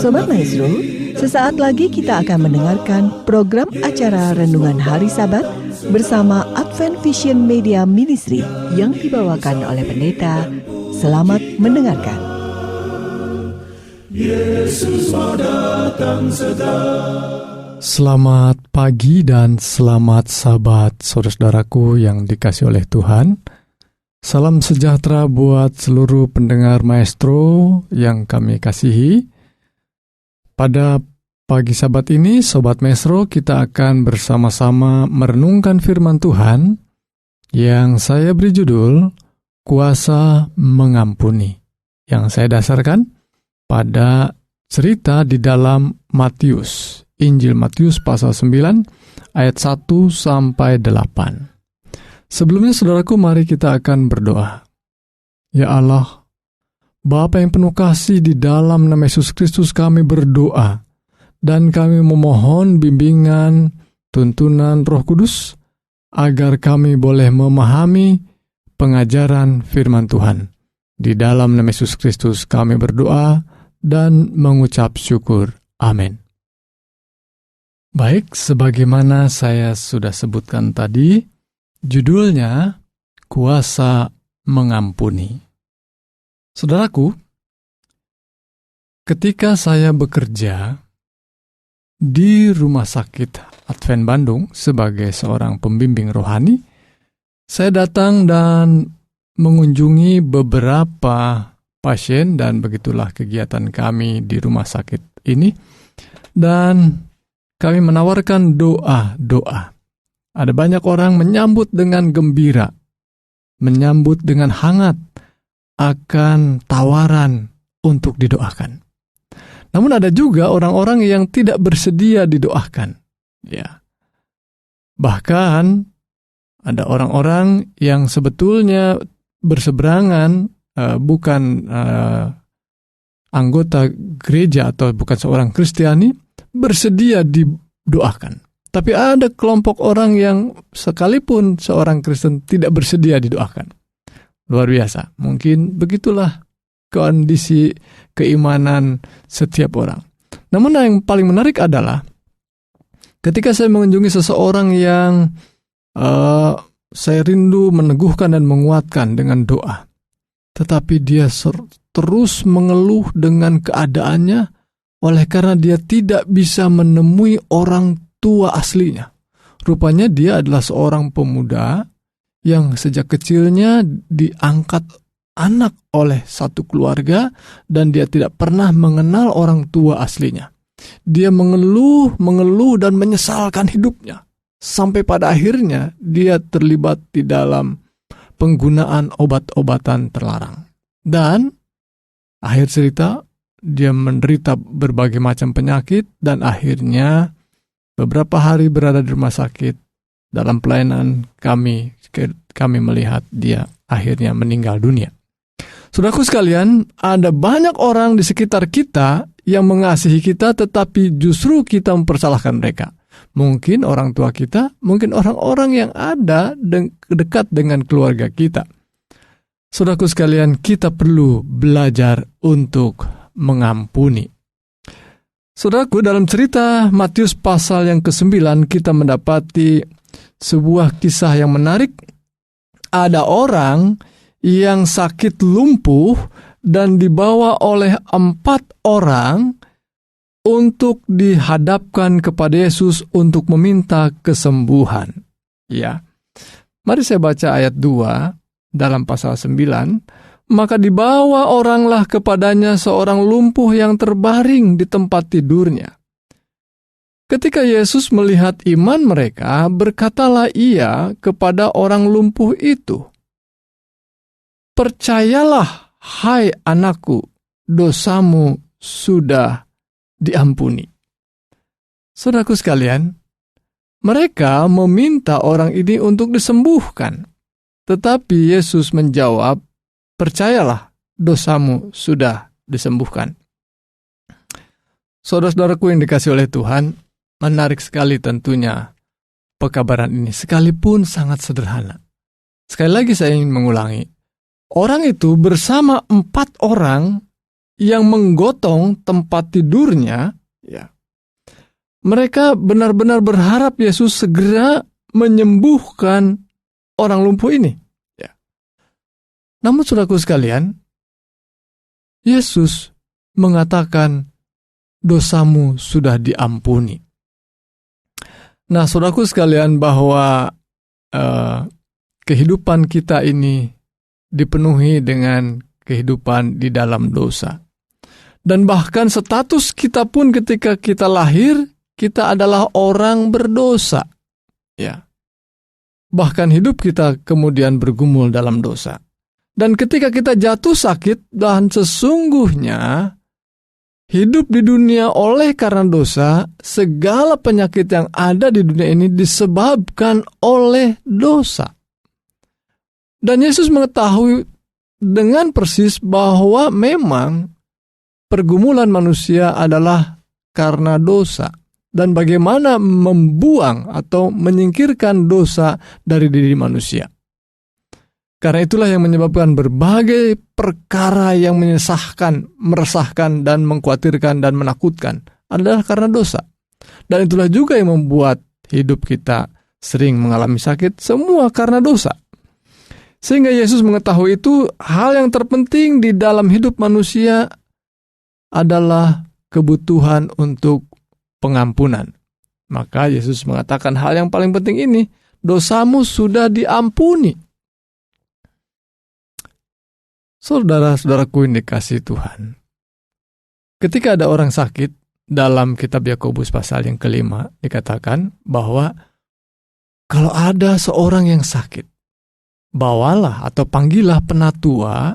Sobat Maestro, sesaat lagi kita akan mendengarkan program acara Renungan Hari Sabat bersama Advent Vision Media Ministry yang dibawakan oleh pendeta. Selamat mendengarkan. Yesus mau datang segera. Selamat pagi dan selamat sahabat saudara-saudaraku yang dikasihi oleh Tuhan. Salam sejahtera buat seluruh pendengar Maestro yang kami kasihi. Pada pagi Sabat ini, Sobat Maestro, kita akan bersama-sama merenungkan firman Tuhan yang saya beri judul Kuasa Mengampuni, yang saya dasarkan pada cerita di dalam Matius, Injil Matius pasal 9 ayat 1 sampai 8. Sebelumnya saudaraku, mari kita akan berdoa. Ya Allah, Bapa yang penuh kasih, di dalam nama Yesus Kristus kami berdoa dan kami memohon bimbingan, tuntunan Roh Kudus agar kami boleh memahami pengajaran firman Tuhan. Di dalam nama Yesus Kristus kami berdoa dan mengucap syukur. Amin. Baik, sebagaimana saya sudah sebutkan tadi, judulnya Kuasa Mengampuni. Saudaraku, ketika saya bekerja di Rumah Sakit Advent Bandung sebagai seorang pembimbing rohani, saya datang dan mengunjungi beberapa pasien, dan begitulah kegiatan kami di rumah sakit ini. Dan kami menawarkan doa-doa. Ada banyak orang menyambut dengan gembira, menyambut dengan hangat akan tawaran untuk didoakan. Namun ada juga orang-orang yang tidak bersedia didoakan. Ya. Bahkan ada orang-orang yang sebetulnya berseberangan, bukan anggota gereja atau bukan seorang Kristiani, bersedia didoakan. Tapi ada kelompok orang yang sekalipun seorang Kristen tidak bersedia didoakan. Luar biasa. Mungkin begitulah kondisi keimanan setiap orang. Namun yang paling menarik adalah ketika saya mengunjungi seseorang yang saya rindu meneguhkan dan menguatkan dengan doa, tetapi dia terus mengeluh dengan keadaannya oleh karena dia tidak bisa menemui orang tua aslinya. Rupanya dia adalah seorang pemuda yang sejak kecilnya diangkat anak oleh satu keluarga dan dia tidak pernah mengenal orang tua aslinya. Dia mengeluh dan menyesalkan hidupnya. Sampai pada akhirnya dia terlibat di dalam penggunaan obat-obatan terlarang. Dan akhir cerita, dia menderita berbagai macam penyakit dan akhirnya beberapa hari berada di rumah sakit. Dalam pelayanan kami melihat dia akhirnya meninggal dunia. Saudaraku sekalian, ada banyak orang di sekitar kita yang mengasihi kita, tetapi justru kita mempersalahkan mereka. Mungkin orang tua kita, mungkin orang-orang yang ada dekat dengan keluarga kita. Saudaraku sekalian, kita perlu belajar untuk mengampuni. Saudaraku, dalam cerita Matius pasal yang ke-9 kita mendapati sebuah kisah yang menarik. Ada orang yang sakit lumpuh dan dibawa oleh 4 orang untuk dihadapkan kepada Yesus untuk meminta kesembuhan. Ya. Mari saya baca ayat 2 dalam pasal 9. Maka dibawa oranglah kepadanya seorang lumpuh yang terbaring di tempat tidurnya. Ketika Yesus melihat iman mereka, berkatalah ia kepada orang lumpuh itu, "Percayalah, hai anakku, dosamu sudah diampuni." Saudaraku sekalian, mereka meminta orang ini untuk disembuhkan. Tetapi Yesus menjawab, "Percayalah, dosamu sudah disembuhkan." Saudara-saudaraku yang dikasihi oleh Tuhan, menarik sekali tentunya pekabaran ini, sekalipun sangat sederhana. Sekali lagi saya ingin mengulangi, orang itu bersama 4 orang yang menggotong tempat tidurnya, ya, mereka benar-benar berharap Yesus segera menyembuhkan orang lumpuh ini. Ya. Namun saudaraku sekalian, Yesus mengatakan dosamu sudah diampuni. Nah, saudaraku sekalian, bahwa kehidupan kita ini dipenuhi dengan kehidupan di dalam dosa. Dan bahkan status kita pun ketika kita lahir, kita adalah orang berdosa. Ya. Bahkan hidup kita kemudian bergumul dalam dosa. Dan ketika kita jatuh sakit, dan sesungguhnya hidup di dunia oleh karena dosa, segala penyakit yang ada di dunia ini disebabkan oleh dosa. Dan Yesus mengetahui dengan persis bahwa memang pergumulan manusia adalah karena dosa. Dan bagaimana membuang atau menyingkirkan dosa dari diri manusia. Karena itulah yang menyebabkan berbagai perkara yang meresahkan, dan mengkhawatirkan, dan menakutkan adalah karena dosa. Dan itulah juga yang membuat hidup kita sering mengalami sakit, semua karena dosa. Sehingga Yesus mengetahui itu, hal yang terpenting di dalam hidup manusia adalah kebutuhan untuk pengampunan. Maka Yesus mengatakan hal yang paling penting ini, dosamu sudah diampuni. Saudara-saudaraku yang dikasihi Tuhan, ketika ada orang sakit, dalam kitab Yakobus pasal yang 5 dikatakan bahwa kalau ada seorang yang sakit, bawalah atau panggillah penatua,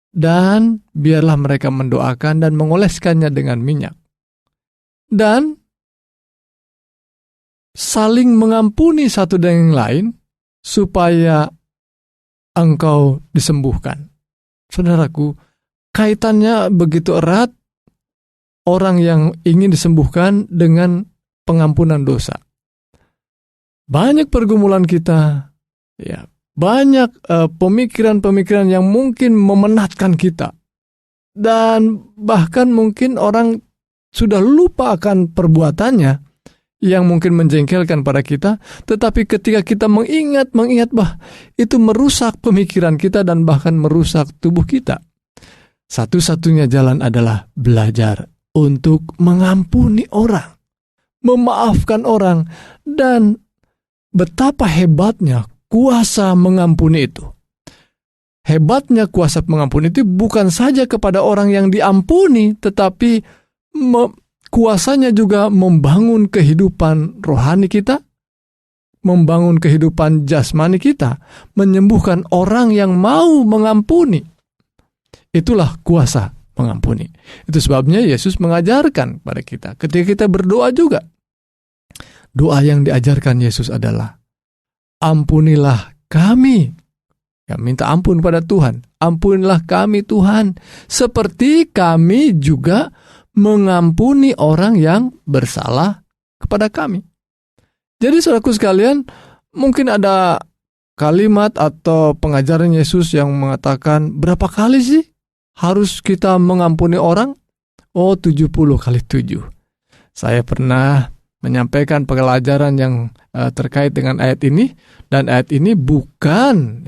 dan biarlah mereka mendoakan dan mengoleskannya dengan minyak. Dan saling mengampuni satu dengan yang lain, supaya engkau disembuhkan. Saudaraku, kaitannya begitu erat orang yang ingin disembuhkan dengan pengampunan dosa. Banyak pergumulan kita, ya, banyak pemikiran-pemikiran yang mungkin memenatkan kita. Dan bahkan mungkin orang sudah lupa akan perbuatannya yang mungkin menjengkelkan pada kita, tetapi ketika kita mengingat itu merusak pemikiran kita dan bahkan merusak tubuh kita. Satu-satunya jalan adalah belajar untuk mengampuni orang, memaafkan orang, dan betapa hebatnya kuasa mengampuni itu. Hebatnya kuasa mengampuni itu bukan saja kepada orang yang diampuni, tetapi kuasanya juga membangun kehidupan rohani kita, membangun kehidupan jasmani kita, menyembuhkan orang yang mau mengampuni. Itulah kuasa mengampuni. Itu sebabnya Yesus mengajarkan pada kita, ketika kita berdoa juga, doa yang diajarkan Yesus adalah, ampunilah kami. Ya, minta ampun pada Tuhan. Ampunilah kami Tuhan, seperti kami juga mengampuni orang yang bersalah kepada kami. Jadi saudaraku sekalian, mungkin ada kalimat atau pengajaran Yesus yang mengatakan, berapa kali sih harus kita mengampuni orang? Oh, 70 kali 7. Saya pernah menyampaikan pelajaran yang terkait dengan ayat ini, dan ayat ini bukan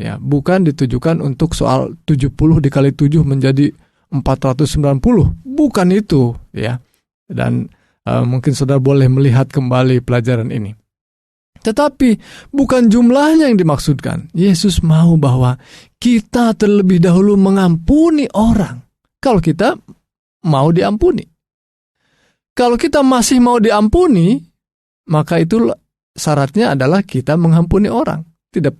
ditujukan untuk soal 70 dikali 7 menjadi 490, bukan itu, ya. Dan mungkin saudara boleh melihat kembali pelajaran ini. Tetapi bukan jumlahnya yang dimaksudkan. Yesus mau bahwa kita terlebih dahulu mengampuni orang kalau kita mau diampuni. Kalau kita masih mau diampuni, maka itu syaratnya adalah kita mengampuni orang. Tidak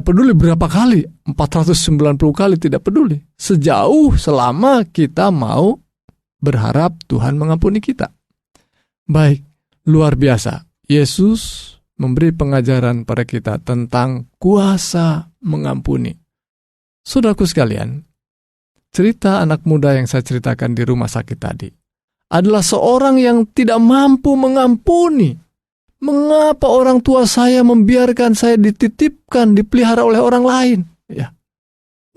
peduli berapa kali, 490 kali, tidak peduli. Sejauh selama kita mau berharap Tuhan mengampuni kita. Baik, luar biasa. Yesus memberi pengajaran pada kita tentang kuasa mengampuni. Saudaraku sekalian, cerita anak muda yang saya ceritakan di rumah sakit tadi adalah seorang yang tidak mampu mengampuni. Mengapa orang tua saya membiarkan saya dititipkan, dipelihara oleh orang lain? Ya.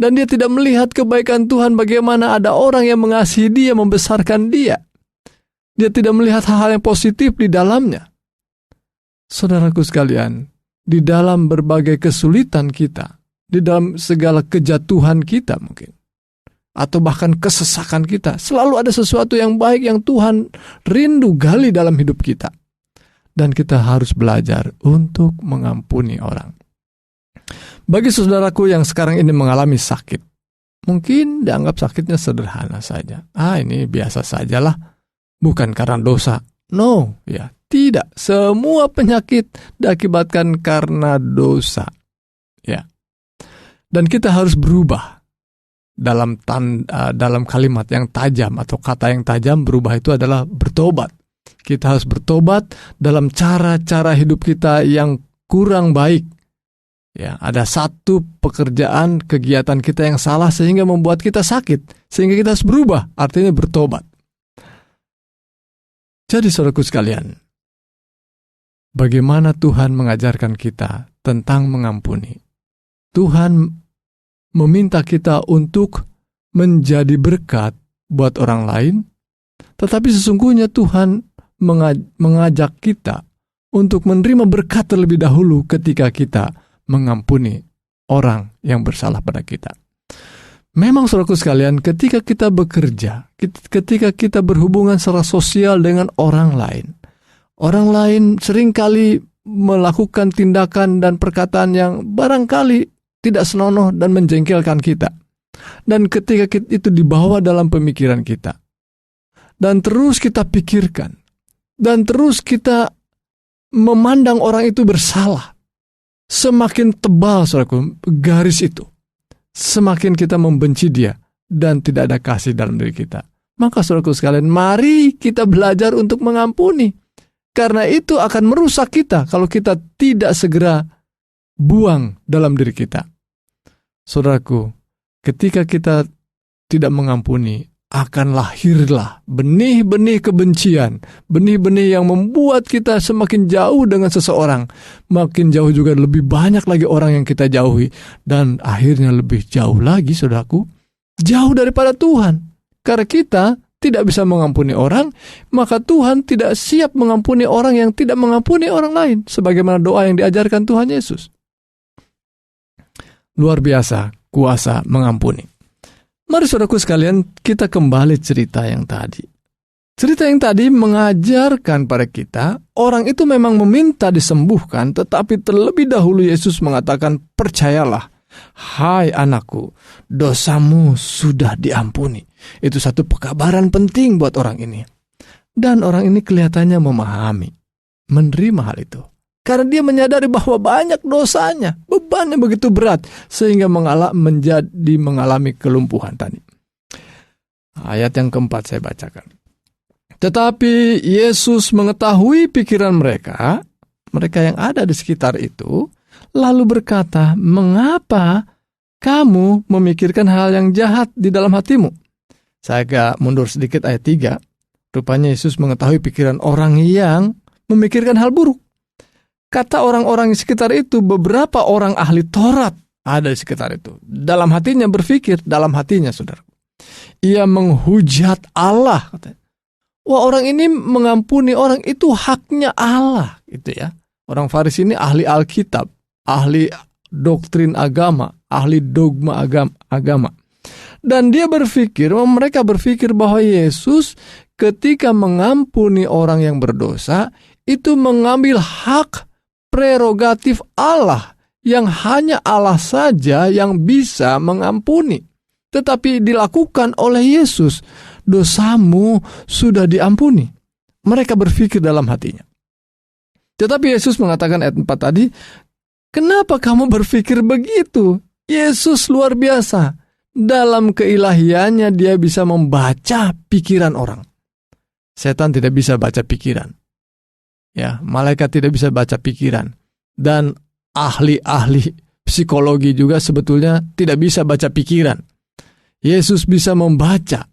Dan dia tidak melihat kebaikan Tuhan, bagaimana ada orang yang mengasihi dia, membesarkan dia. Dia tidak melihat hal-hal yang positif di dalamnya. Saudaraku sekalian, di dalam berbagai kesulitan kita, di dalam segala kejatuhan kita mungkin, atau bahkan kesesakan kita, selalu ada sesuatu yang baik yang Tuhan rindu gali dalam hidup kita. Dan kita harus belajar untuk mengampuni orang. Bagi saudaraku yang sekarang ini mengalami sakit, mungkin dianggap sakitnya sederhana saja. Ini biasa sajalah, bukan karena dosa. No, ya, tidak. Semua penyakit diakibatkan karena dosa. Ya. Dan kita harus berubah. Dalam kalimat yang tajam atau kata yang tajam, berubah itu adalah bertobat. Kita harus bertobat dalam cara-cara hidup kita yang kurang baik. Ya, ada satu pekerjaan, kegiatan kita yang salah sehingga membuat kita sakit. Sehingga kita harus berubah, artinya bertobat. Jadi saudaraku sekalian, bagaimana Tuhan mengajarkan kita tentang mengampuni? Tuhan meminta kita untuk menjadi berkat buat orang lain, tetapi sesungguhnya Tuhan mengajak kita untuk menerima berkat terlebih dahulu ketika kita mengampuni orang yang bersalah pada kita. Memang saudaraku sekalian, ketika kita bekerja, ketika kita berhubungan secara sosial dengan orang lain seringkali melakukan tindakan dan perkataan yang barangkali tidak senonoh dan menjengkelkan kita. Dan ketika itu dibawa dalam pemikiran kita, dan terus kita pikirkan, dan terus kita memandang orang itu bersalah, semakin tebal saudaraku garis itu, semakin kita membenci dia dan tidak ada kasih dalam diri kita. Maka saudaraku sekalian, mari kita belajar untuk mengampuni. Karena itu akan merusak kita kalau kita tidak segera buang dalam diri kita. Saudaraku, ketika kita tidak mengampuni, akan lahirlah benih-benih kebencian, benih-benih yang membuat kita semakin jauh dengan seseorang. Makin jauh juga lebih banyak lagi orang yang kita jauhi. Dan akhirnya lebih jauh lagi, saudaraku, jauh daripada Tuhan. Karena kita tidak bisa mengampuni orang, maka Tuhan tidak siap mengampuni orang yang tidak mengampuni orang lain. Sebagaimana doa yang diajarkan Tuhan Yesus. Luar biasa kuasa mengampuni. Mari saudaraku sekalian, kita kembali cerita yang tadi. Cerita yang tadi mengajarkan pada kita, orang itu memang meminta disembuhkan, tetapi terlebih dahulu Yesus mengatakan, percayalah, hai anakku, dosamu sudah diampuni. Itu satu pekabaran penting buat orang ini. Dan orang ini kelihatannya memahami, menerima hal itu. Karena dia menyadari bahwa banyak dosanya, bebannya begitu berat, sehingga mengalami kelumpuhan tadi. Ayat yang keempat saya bacakan. Tetapi Yesus mengetahui pikiran mereka yang ada di sekitar itu, lalu berkata, mengapa kamu memikirkan hal yang jahat di dalam hatimu? Saya agak mundur sedikit ayat 3. Rupanya Yesus mengetahui pikiran orang yang memikirkan hal buruk. Kata orang-orang di sekitar itu, beberapa orang ahli Taurat ada di sekitar itu. Dalam hatinya berpikir, dalam hatinya saudara, ia menghujat Allah. Katanya. Wah, orang ini mengampuni orang, itu haknya Allah. Gitu ya. Orang Farisi ini ahli Alkitab, ahli doktrin agama, ahli dogma agama. Dan mereka berpikir bahwa Yesus ketika mengampuni orang yang berdosa, itu mengambil hak prerogatif Allah, yang hanya Allah saja yang bisa mengampuni. Tetapi dilakukan oleh Yesus, dosamu sudah diampuni. Mereka berpikir dalam hatinya. Tetapi Yesus mengatakan ayat 4 tadi, kenapa kamu berpikir begitu? Yesus luar biasa. Dalam keilahiannya dia bisa membaca pikiran orang. Setan tidak bisa baca pikiran. Ya, malaikat tidak bisa baca pikiran. Dan ahli-ahli psikologi juga sebetulnya tidak bisa baca pikiran. Yesus bisa membaca,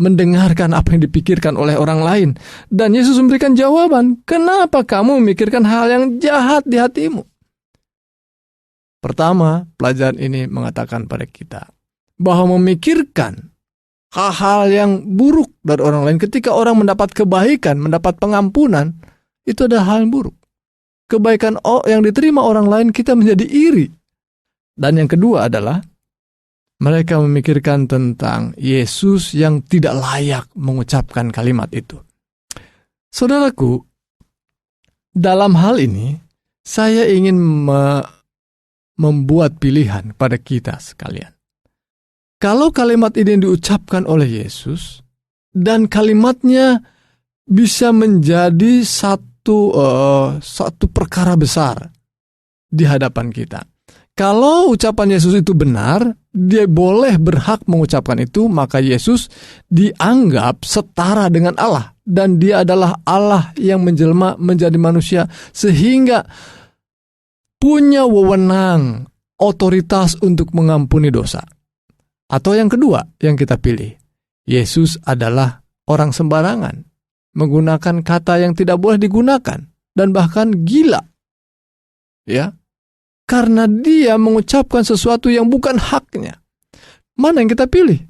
mendengarkan apa yang dipikirkan oleh orang lain. Dan Yesus memberikan jawaban, kenapa kamu memikirkan hal yang jahat di hatimu? Pertama, pelajaran ini mengatakan pada kita bahwa memikirkan hal-hal yang buruk dari orang lain ketika orang mendapat kebaikan, mendapat pengampunan, itu adalah hal yang buruk. Kebaikan yang diterima orang lain, kita menjadi iri. Dan yang kedua adalah mereka memikirkan tentang Yesus yang tidak layak mengucapkan kalimat itu. Saudaraku, dalam hal ini saya ingin membuat pilihan pada kita sekalian. Kalau kalimat ini diucapkan oleh Yesus dan kalimatnya bisa menjadi satu perkara besar di hadapan kita. Kalau ucapan Yesus itu benar, dia boleh berhak mengucapkan itu, maka Yesus dianggap setara dengan Allah. Dan dia adalah Allah yang menjelma menjadi manusia sehingga punya wewenang, otoritas untuk mengampuni dosa. Atau yang kedua yang kita pilih, Yesus adalah orang sembarangan, menggunakan kata yang tidak boleh digunakan, dan bahkan gila. Ya, karena dia mengucapkan sesuatu yang bukan haknya. Mana yang kita pilih?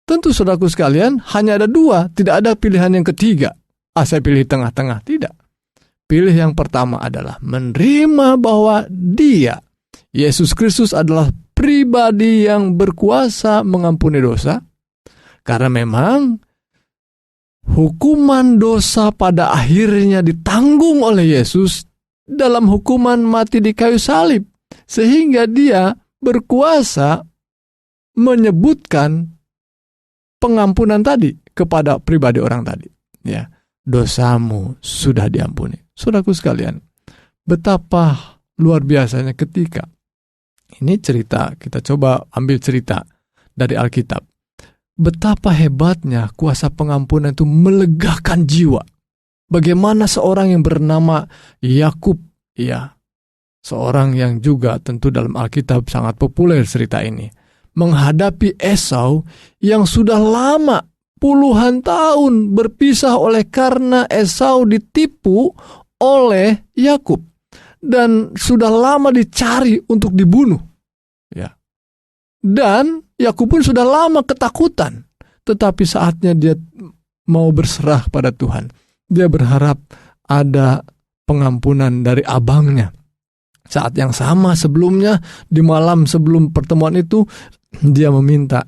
Tentu saudaraku sekalian, hanya ada dua, tidak ada pilihan yang ketiga. Saya pilih tengah-tengah, tidak. Pilih yang pertama adalah menerima bahwa dia, Yesus Kristus adalah pribadi yang berkuasa mengampuni dosa, karena memang hukuman dosa pada akhirnya ditanggung oleh Yesus dalam hukuman mati di kayu salib, sehingga dia berkuasa menyebutkan pengampunan tadi kepada pribadi orang tadi. Ya, dosamu sudah diampuni. Saudaraku sekalian, betapa luar biasanya ketika ini cerita, kita coba ambil cerita dari Alkitab. Betapa hebatnya kuasa pengampunan itu melegakan jiwa. Bagaimana seorang yang bernama Yakub, ya, seorang yang juga tentu dalam Alkitab sangat populer cerita ini, menghadapi Esau yang sudah lama, puluhan tahun berpisah oleh karena Esau ditipu oleh Yakub. Dan sudah lama dicari untuk dibunuh. Ya. Dan Yakub pun sudah lama ketakutan. Tetapi saatnya dia mau berserah pada Tuhan. Dia berharap ada pengampunan dari abangnya. Saat yang sama sebelumnya, di malam sebelum pertemuan itu, dia meminta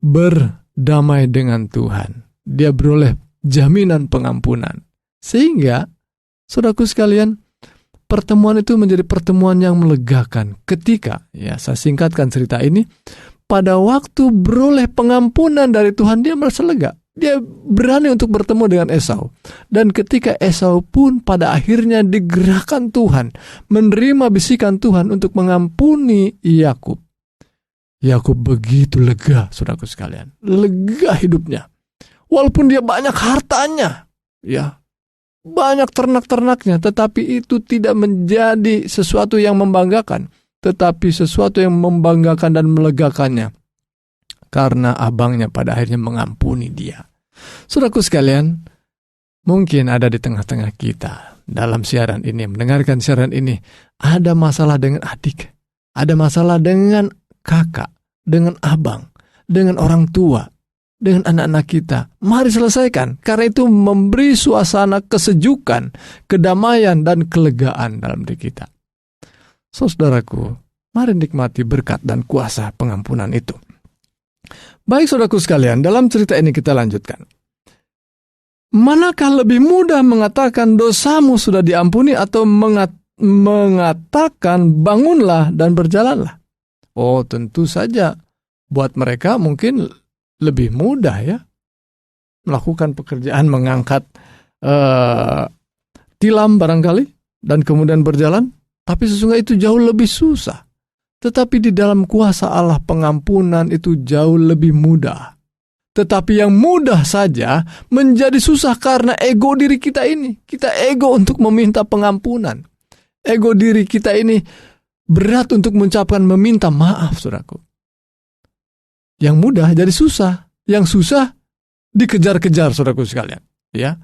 berdamai dengan Tuhan. Dia beroleh jaminan pengampunan. Sehingga, saudaraku sekalian, pertemuan itu menjadi pertemuan yang melegakan ketika, ya saya singkatkan cerita ini, pada waktu beroleh pengampunan dari Tuhan, dia merasa lega. Dia berani untuk bertemu dengan Esau. Dan ketika Esau pun pada akhirnya digerakkan Tuhan, menerima bisikan Tuhan untuk mengampuni Yakub. Yakub begitu lega, saudaraku sekalian. Lega hidupnya. Walaupun dia banyak hartanya, ya, banyak ternak-ternaknya, tetapi itu tidak menjadi sesuatu yang membanggakan, tetapi sesuatu yang membanggakan dan melegakannya, karena abangnya pada akhirnya mengampuni dia. Saudaraku sekalian, mungkin ada di tengah-tengah kita dalam siaran ini, mendengarkan siaran ini, ada masalah dengan adik, ada masalah dengan kakak, dengan abang, dengan orang tua, dengan anak-anak kita. Mari selesaikan, karena itu memberi suasana kesejukan, kedamaian, dan kelegaan dalam diri kita. Saudaraku, mari nikmati berkat dan kuasa pengampunan itu. Baik saudaraku sekalian, dalam cerita ini kita lanjutkan. Manakah lebih mudah mengatakan dosamu sudah diampuni atau mengatakan bangunlah dan berjalanlah? Oh, tentu saja buat mereka mungkin lebih mudah ya melakukan pekerjaan mengangkat tilam barangkali dan kemudian berjalan, tapi sesungguhnya itu jauh lebih susah. Tetapi di dalam kuasa Allah pengampunan itu jauh lebih mudah. Tetapi yang mudah saja menjadi susah karena ego diri kita ini. Kita ego untuk meminta pengampunan. Ego diri kita ini berat untuk mengucapkan meminta maaf, saudaraku. Yang mudah jadi susah. Yang susah dikejar-kejar, saudaraku sekalian. Ya,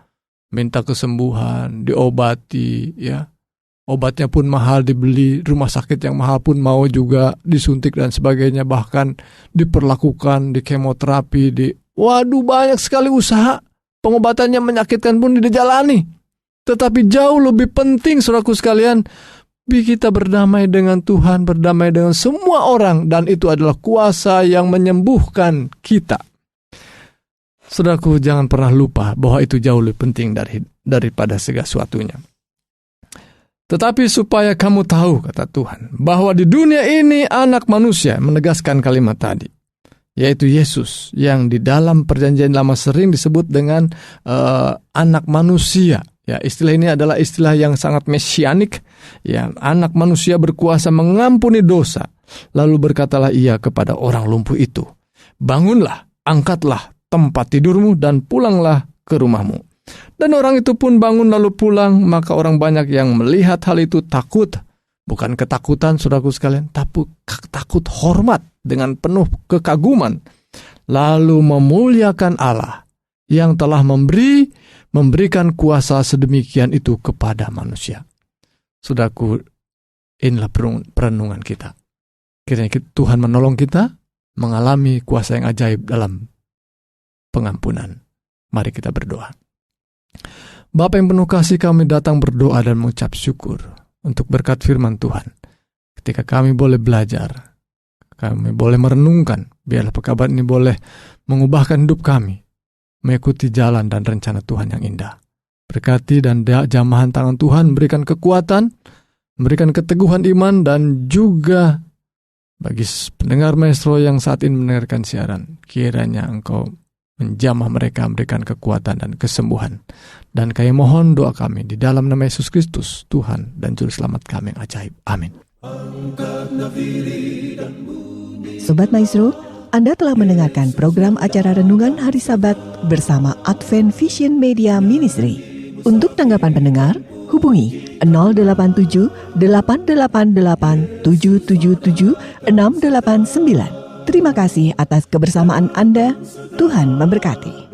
minta kesembuhan, diobati, ya. Obatnya pun mahal dibeli, rumah sakit yang mahal pun mau juga disuntik dan sebagainya. Bahkan diperlakukan, di kemoterapi, waduh banyak sekali usaha. Pengobatannya menyakitkan pun dijalani. Tetapi jauh lebih penting, saudaraku sekalian, kita berdamai dengan Tuhan, berdamai dengan semua orang. Dan itu adalah kuasa yang menyembuhkan kita. Saudaraku, jangan pernah lupa bahwa itu jauh lebih penting daripada segala sesuatunya. Tetapi supaya kamu tahu, kata Tuhan, bahwa di dunia ini anak manusia, menegaskan kalimat tadi, yaitu Yesus, yang di dalam perjanjian lama sering disebut dengan anak manusia. Ya, istilah ini adalah istilah yang sangat mesianik. Ya, anak manusia berkuasa mengampuni dosa. Lalu berkatalah ia kepada orang lumpuh itu, bangunlah, angkatlah tempat tidurmu dan pulanglah ke rumahmu. Dan orang itu pun bangun lalu pulang. Maka orang banyak yang melihat hal itu takut. Bukan ketakutan, saudaraku sekalian, tapi takut hormat dengan penuh kekaguman. Lalu memuliakan Allah yang telah memberikan kuasa sedemikian itu kepada manusia. Saudaraku, inilah perenungan kita. Kiranya Tuhan menolong kita mengalami kuasa yang ajaib dalam pengampunan. Mari kita berdoa. Bapa yang penuh kasih, kami datang berdoa dan mengucap syukur untuk berkat firman Tuhan. Ketika kami boleh belajar, kami boleh merenungkan, biarlah perkataan ini boleh mengubahkan hidup kami, mengikuti jalan dan rencana Tuhan yang indah. Berkati dan jamahan tangan Tuhan, berikan kekuatan, berikan keteguhan iman, dan juga bagi pendengar Maestro yang saat ini mendengarkan siaran, kiranya Engkau menjamah mereka, memberikan kekuatan dan kesembuhan. Dan kami mohon doa kami di dalam nama Yesus Kristus, Tuhan dan Juru Selamat kami yang ajaib. Amin. Sobat Maestro, Anda telah mendengarkan program acara Renungan Hari Sabat bersama Advent Vision Media Ministry. Untuk tanggapan pendengar, hubungi 087 888 777 689. Terima kasih atas kebersamaan Anda. Tuhan memberkati.